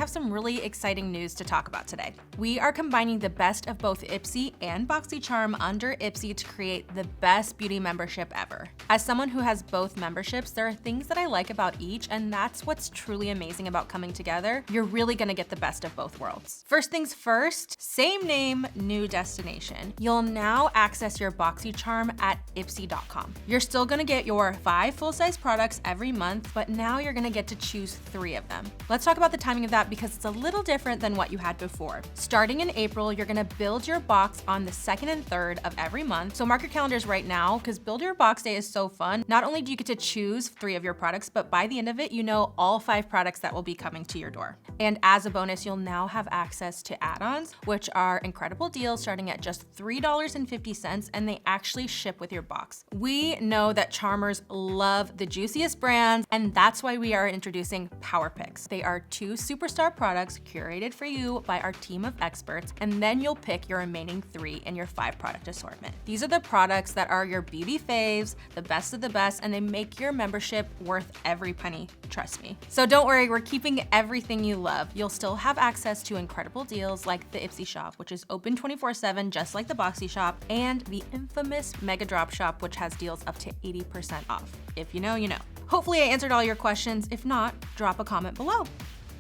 have some really exciting news to talk about today. We are combining the best of both IPSY and BoxyCharm under IPSY to create the best beauty membership ever. As someone who has both memberships, there are things that I like about each, and that's what's truly amazing about coming together. You're really gonna get the best of both worlds. First things first, same name, new destination. You'll now access your BoxyCharm at IPSY.com. You're still gonna get your 5 full-size products every month, but now you're gonna get to choose 3 of them. Let's talk about the timing of that because it's a little different than what you had before. Starting in April, you're gonna build your box on the 2nd and 3rd of every month. So mark your calendars right now because Build Your Box Day is so fun. Not only do you get to choose 3 of your products, but by the end of it, you know all 5 products that will be coming to your door. And as a bonus, you'll now have access to add-ons, which are incredible deals starting at just $3.50, and they actually ship with your box. We know that charmers love the juiciest brands, and that's why we are introducing Power Picks. They are 2 superstar products curated for you by our team of experts, and then you'll pick your remaining 3 in your 5 product assortment. These are the products that are your beauty faves, the best of the best, and they make your membership worth every penny, trust me. So don't worry, we're keeping everything you love. You'll still have access to incredible deals like the IPSY shop, which is open 24/7, just like the Boxy shop, and the infamous Mega Drop shop, which has deals up to 80% off. If you know, you know. Hopefully I answered all your questions. If not, drop a comment below.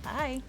Bye.